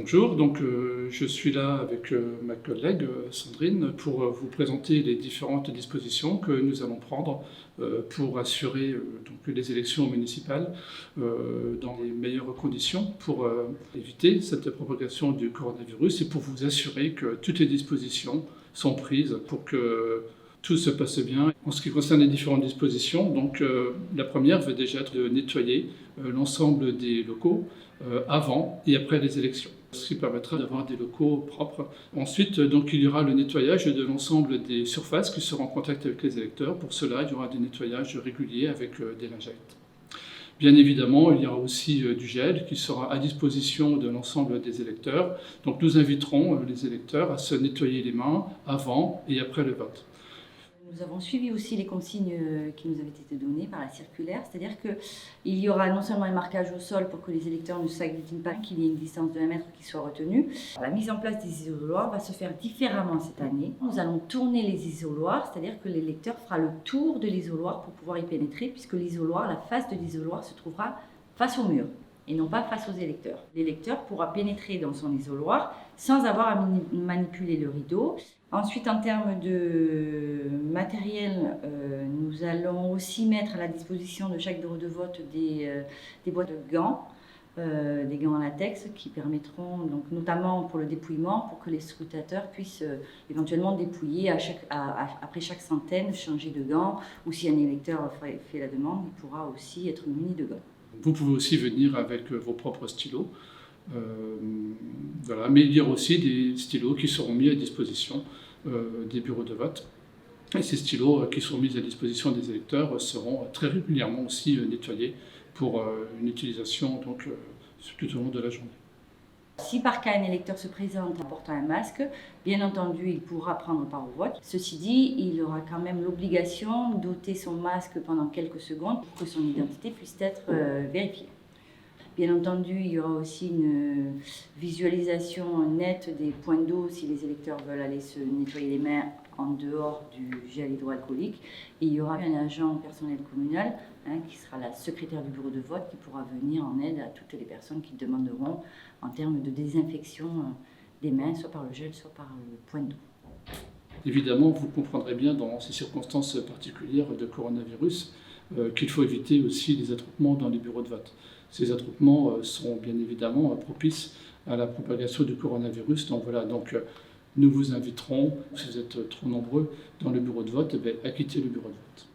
Bonjour, je suis là avec ma collègue Sandrine pour vous présenter les différentes dispositions que nous allons prendre pour assurer les élections municipales dans les meilleures conditions pour éviter cette propagation du coronavirus et pour vous assurer que toutes les dispositions sont prises pour que tout se passe bien. En ce qui concerne les différentes dispositions, la première va déjà être de nettoyer l'ensemble des locaux avant et après les élections, ce qui permettra d'avoir des locaux propres. Ensuite, il y aura le nettoyage de l'ensemble des surfaces qui seront en contact avec les électeurs. Pour cela, il y aura des nettoyages réguliers avec des lingettes. Bien évidemment, il y aura aussi du gel qui sera à disposition de l'ensemble des électeurs. Donc nous inviterons les électeurs à se nettoyer les mains avant et après le vote. Nous avons suivi aussi les consignes qui nous avaient été données par la circulaire, c'est-à-dire qu'il y aura non seulement un marquage au sol pour que les électeurs ne s'agglutinent pas, qu'il y ait une distance de 1 mètre qui soit retenue. La mise en place des isoloirs va se faire différemment cette année. Nous allons tourner les isoloirs, c'est-à-dire que l'électeur fera le tour de l'isoloir pour pouvoir y pénétrer, puisque l'isoloir, la face de l'isoloir se trouvera face au mur et non pas face aux électeurs. L'électeur pourra pénétrer dans son isoloir sans avoir à manipuler le rideau. Ensuite, en termes de matériel, nous allons aussi mettre à la disposition de chaque bureau de vote des boîtes de gants, des gants en latex qui permettront, donc, notamment pour le dépouillement, pour que les scrutateurs puissent éventuellement dépouiller après chaque centaine, changer de gants, ou si un électeur fait la demande, il pourra aussi être muni de gants. Vous pouvez aussi venir avec vos propres stylos. Mais il y aura aussi des stylos qui seront mis à disposition des bureaux de vote. Et ces stylos qui seront mis à disposition des électeurs seront très régulièrement aussi nettoyés pour une utilisation tout au long de la journée. Si par cas un électeur se présente en portant un masque, bien entendu il pourra prendre part au vote. Ceci dit, il aura quand même l'obligation d'ôter son masque pendant quelques secondes pour que son identité puisse être vérifiée. Bien entendu, il y aura aussi une visualisation nette des points d'eau si les électeurs veulent aller se nettoyer les mains en dehors du gel hydroalcoolique. Et il y aura un agent personnel communal qui sera la secrétaire du bureau de vote qui pourra venir en aide à toutes les personnes qui demanderont en termes de désinfection des mains, soit par le gel, soit par le point d'eau. Évidemment, vous comprendrez bien dans ces circonstances particulières de coronavirus qu'il faut éviter aussi les attroupements dans les bureaux de vote. Ces attroupements sont bien évidemment propices à la propagation du coronavirus. Nous vous inviterons, si vous êtes trop nombreux dans le bureau de vote, à quitter le bureau de vote.